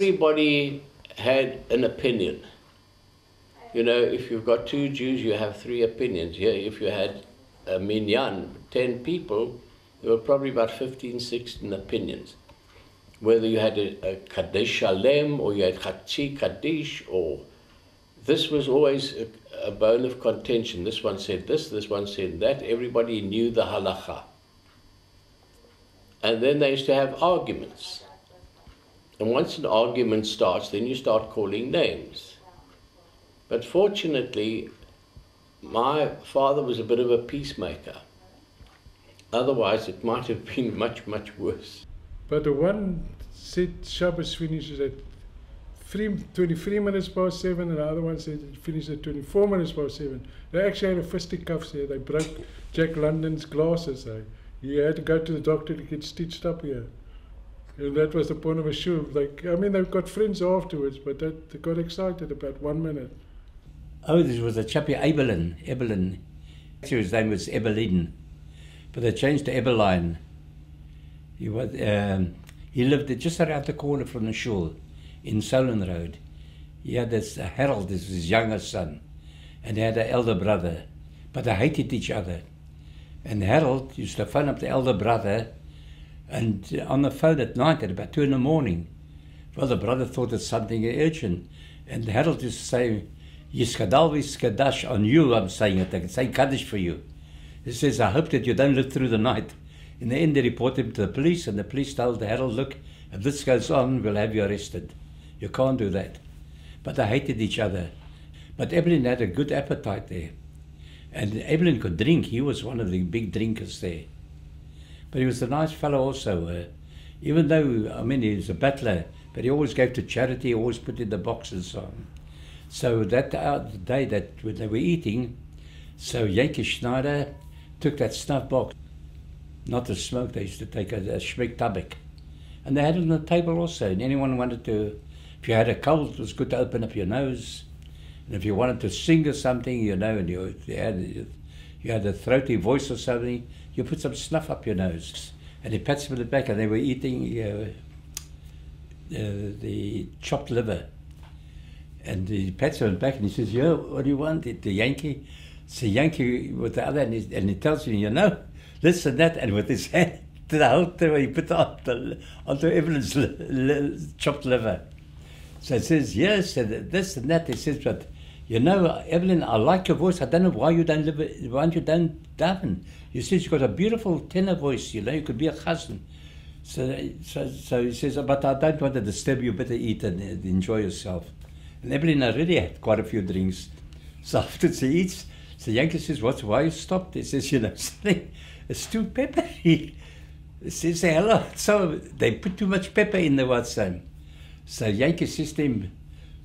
Everybody had an opinion. You know, if you've got two Jews, you have three opinions. Here, if you had a minyan, 10 people, there were probably about 15, 16 opinions. Whether you had a Kaddish Shalem, or you had Chatzi Kaddish, or this was always a bone of contention. This one said this one said that. Everybody knew the halacha. And then they used to have arguments. And once an argument starts, then you start calling names. But fortunately, my father was a bit of a peacemaker. Otherwise, it might have been much, much worse. But the one said Shabbos finishes at 23 minutes past 7, and the other one said it finished at 24 minutes past 7. They actually had a fisticuffs here. They broke Jack London's glasses. He had to go to the doctor to get stitched up here. And that was the Ponevez Shul. Like, I mean, they've got friends afterwards, but they got excited about 1 minute. Oh, there was a chappie, Eberlin. Actually, his name was Eberlin, but they changed to Eberlein. He lived just around the corner from the shul in Solon Road. He had this Harold, this was his younger son, and he had an elder brother, but they hated each other. And Harold used to phone up the elder brother, and on the phone at night at about 2 in the morning, well, the brother thought it's something urgent, and Harold used to say, Yiskadalvis Kadash on you, I'm saying it, I can say Kaddish for you. He says, I hope that you don't live through the night. In the end, they reported him to the police, and the police told Harold, look, if this goes on, we'll have you arrested. You can't do that. But they hated each other. But Evelyn had a good appetite there. And Evelyn could drink. He was one of the big drinkers there. But he was a nice fellow also. Even though, I mean, he was a battler, but he always gave to charity, he always put in the boxes on. So that the day that when they were eating, so Yankee Schneider took that snuff box, not to smoke, they used to take a schmick tabak. And they had it on the table also, and anyone wanted to, if you had a cold, it was good to open up your nose. And if you wanted to sing or something, you know, and you had a throaty voice or something, you put some snuff up your nose. And he pats him in the back, and they were eating the chopped liver. And he pats him in the back, and he says, yo, what do you want? The Yankee? It's a Yankee with the other, and he tells me, you know, this and that, and with his hand to the whole thing, he put onto Evelyn's chopped liver. So he says, yes, and this and that. He says, but you know, Evelyn, I like your voice. I don't know why you don't daven. You said you've got a beautiful tenor voice. You know, you could be a chazan. So he says, but I don't want to disturb you. Better eat and enjoy yourself. And Evelyn already had quite a few drinks. So after he eats, so Yankee says, why you stopped? He says, you know, it's too peppery. He says, hello. So they put too much pepper in the what's name. So Yankee says to him,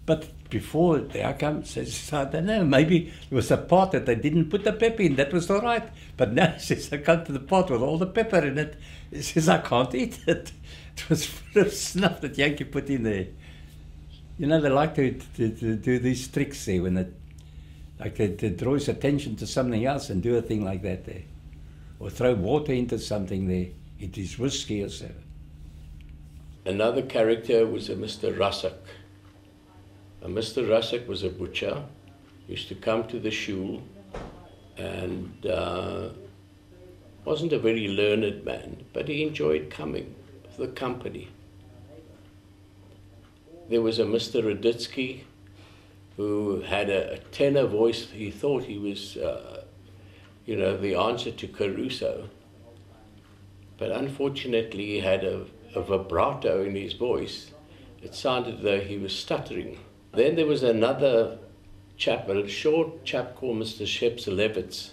but before the outcome says, I don't know, maybe it was a part that they didn't put the pepper in, that was all right. But now he says, I come to the pot with all the pepper in it. He says, I can't eat it. It was full of snuff that Yankee put in there. You know, they like to do these tricks there when it draws attention to something else and do a thing like that there. Or throw water into something there. It is whiskey or so. Another character was a Mr. Rassak. Mr. Rassak was a butcher. He used to come to the shul and wasn't a very learned man, but he enjoyed coming for the company. There was a Mr. Raditsky who had a tenor voice. He thought he was, you know, the answer to Caruso. But unfortunately, he had a vibrato in his voice. It sounded as though he was stuttering. Then there was another chap, a short chap called Mr. Shepselevitz,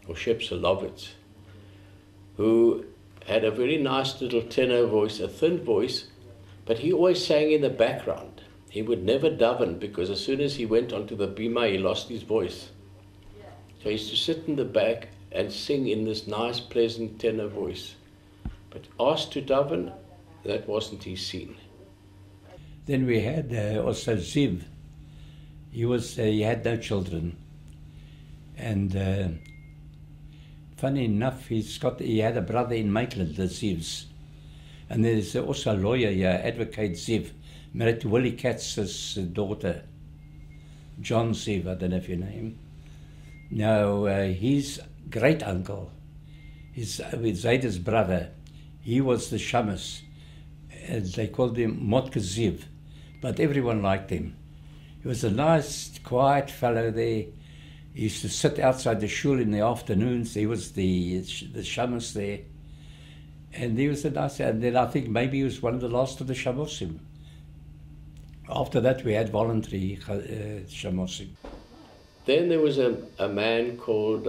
or Shepselovitz, who had a very nice little tenor voice, a thin voice, but he always sang in the background. He would never daven, because as soon as he went onto the bima, he lost his voice. So he used to sit in the back and sing in this nice, pleasant tenor voice. But asked to daven, that wasn't his scene. Then we had also Ziv. He had no children. And funny enough, he had a brother in Maitland, the Zivs. And there's also a lawyer here, Advocate Ziv, married to Willie Katz's daughter, John Zev, I don't know if you know him. Now, his great uncle, with Zaida's brother, he was the shamus. They called him Motka Zev, but everyone liked him. He was a nice, quiet fellow there. He used to sit outside the shul in the afternoons. He was the shamus there. And he was a nice, and then I think maybe he was one of the last of the shamusim. After that, we had voluntary shamusim. Then there was a man called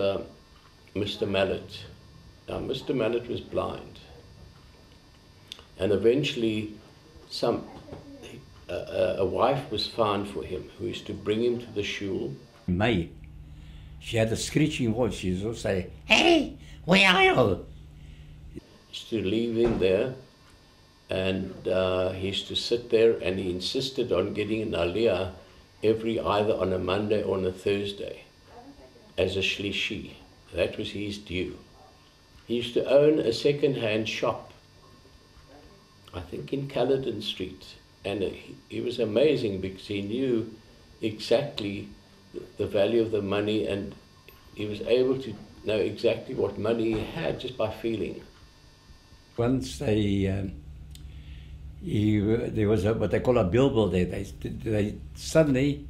Mr. Mallet. Now, Mr. Mallet was blind. And eventually, a wife was found for him who used to bring him to the shul. May, she had a screeching voice. She used to say, "Hey, where are you?" Used to leave him there, and he used to sit there, and he insisted on getting an aliyah either on a Monday or on a Thursday as a shlishi. That was his due. He used to own a second-hand shop, I think in Caledon Street, and he was amazing because he knew exactly the value of the money, and he was able to know exactly what money he had just by feeling. Once there was what they call a bilbil there. They suddenly,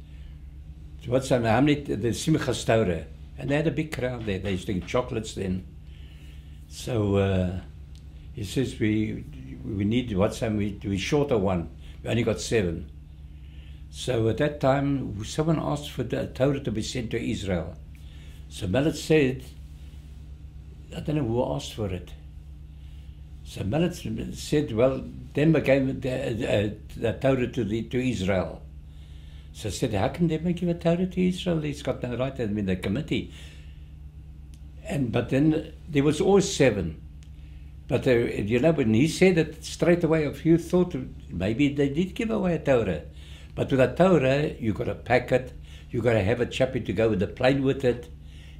the Simchas Torah, and they had a big crowd there. They used to get chocolates then. So he says we need we short of one. We only got 7. So at that time, someone asked for the Torah to be sent to Israel. So Mallet said, I don't know who asked for it. So Mallet said, well, then we gave the Torah to Israel. So I said, how can they give a Torah to Israel? He's got no right, I mean, the committee. But then there was always 7. But when he said it straight away, a few thought maybe they did give away a Torah. But with a Torah, you've got to pack it, you've got to have a chappie to go with the plane with it,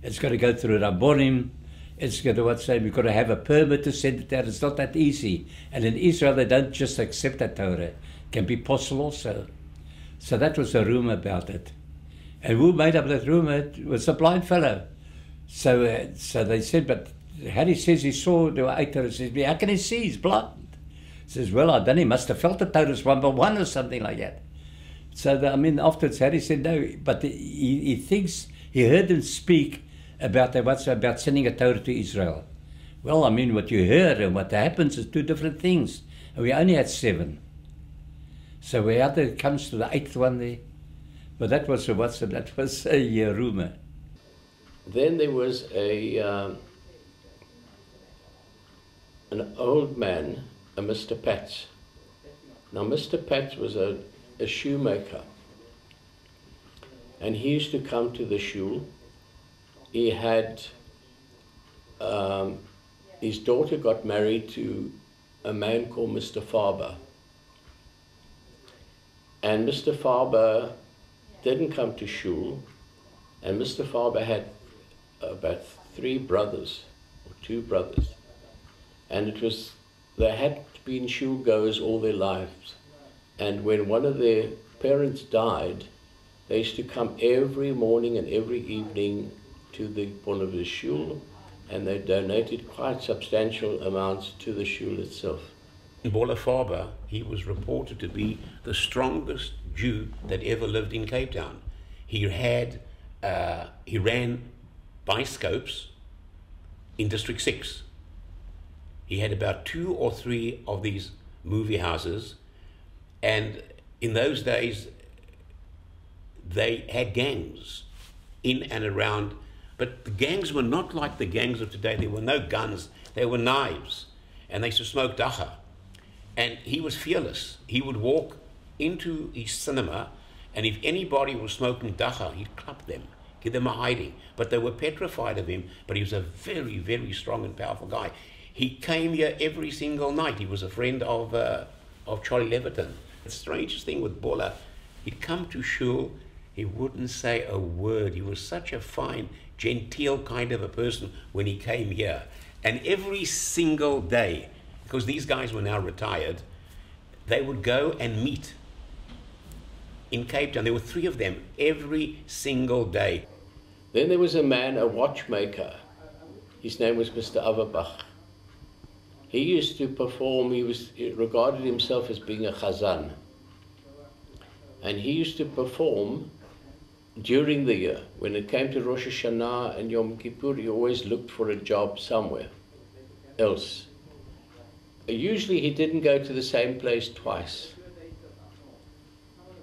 it's got to go through Rabbonim, it's got to, you've got to have a permit to send it out. It's not that easy. And in Israel, they don't just accept that Torah. It can be possible also. So that was a rumor about it. And who made up that rumor? It was a blind fellow. So they said, but Harry says he saw there were 8 Torahs. He says, how can he see? He's blind. He says, well, I don't know, he must have felt the Torahs one by one or something like that. So, afterwards, Harry said, no, but he thinks, he heard them speak about sending a Torah to Israel. Well, what you heard and what happens is 2 different things. And we only had 7. So it comes to the 8th one there. But that was a rumor. Then there was an old man, a Mr. Patz. Now, Mr. Patz was a shoemaker, and he used to come to the shul. He had, his daughter got married to a man called Mr. Farber, and Mr. Farber didn't come to shul, and Mr. Farber had about 3 brothers, or 2 brothers, and they had been shul goers all their lives. And when one of their parents died, they used to come every morning and every evening to the Ponevez Shul, and they donated quite substantial amounts to the shul itself. Bola Farber, he was reported to be the strongest Jew that ever lived in Cape Town. He ran bioscopes in District 6. He had about 2 or 3 of these movie houses, and in those days they had gangs in and around, but the gangs were not like the gangs of today. There were no guns, there were knives, and they used to smoke dacha. And he was fearless. He would walk into his cinema, and if anybody was smoking dacha, he'd club them, give them a hiding. But they were petrified of him, but he was a very, very strong and powerful guy. He came here every single night. He was a friend of Charlie Leviton. The strangest thing with Bola, he'd come to shul, he wouldn't say a word. He was such a fine, genteel kind of a person when he came here. And every single day, because these guys were now retired, they would go and meet in Cape Town. There were 3 of them every single day. Then there was a man, a watchmaker. His name was Mr. Averbach. He used to perform, he regarded himself as being a chazan. And he used to perform during the year. When it came to Rosh Hashanah and Yom Kippur, he always looked for a job somewhere else. Usually he didn't go to the same place twice.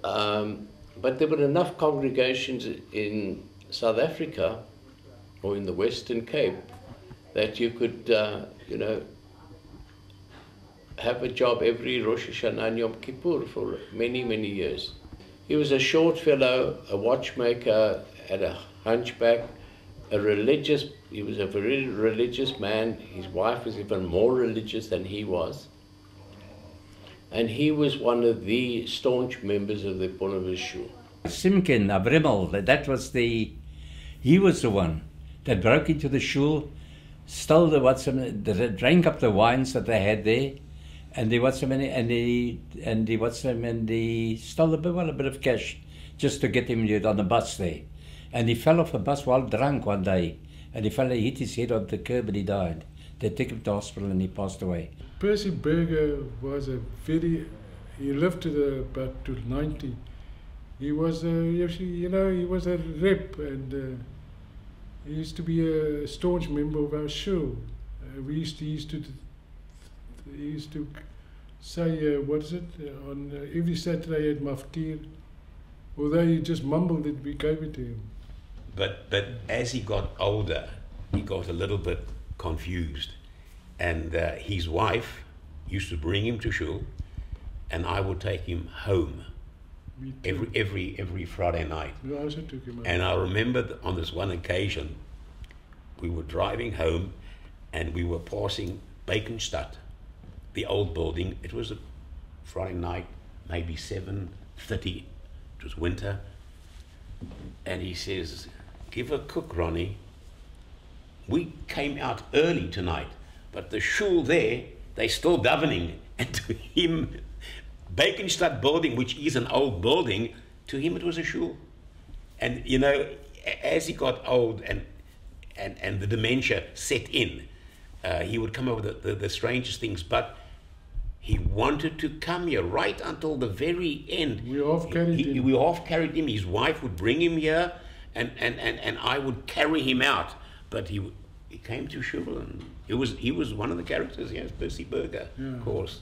But there were enough congregations in South Africa or in the Western Cape that you could, you know, have a job every Rosh Hashanah and Yom Kippur for many, many years. He was a short fellow, a watchmaker, had a hunchback, a religious, he was a very religious man. His wife was even more religious than he was. And he was one of the staunch members of the Ponevez Shul. Simkin Abrimmel, he was the one that broke into the shul, stole drank up the wines that they had there, and he stole a bit of cash just to get him on the bus there. And he fell off a bus while drunk one day, and he hit his head on the curb and he died. They took him to hospital and he passed away. Percy Berger was he lived about to 90. He was he was a rep, and he used to be a staunch member of our shul. He used to say, what is it, on every Saturday at Maftir, although he just mumbled it, we gave it to him. But as he got older, he got a little bit confused, and his wife used to bring him to shul, and I would take him home every Friday night. I also took him home. And I remember on this one occasion, we were driving home, and we were passing Bakenstadt, the old building. It was a Friday night, maybe 7:30. It was winter, and he says, "Give a cook, Ronnie. We came out early tonight, but the shul there, they still davening." And to him, Bakenstadt building, which is an old building, to him it was a shul. And you know, as he got old and the dementia set in, he would come up with the strangest things, but he wanted to come here right until the very end. We half carried him. His wife would bring him here, and I would carry him out. But he came to shul, and he was one of the characters. Yes, Percy Berger, of course.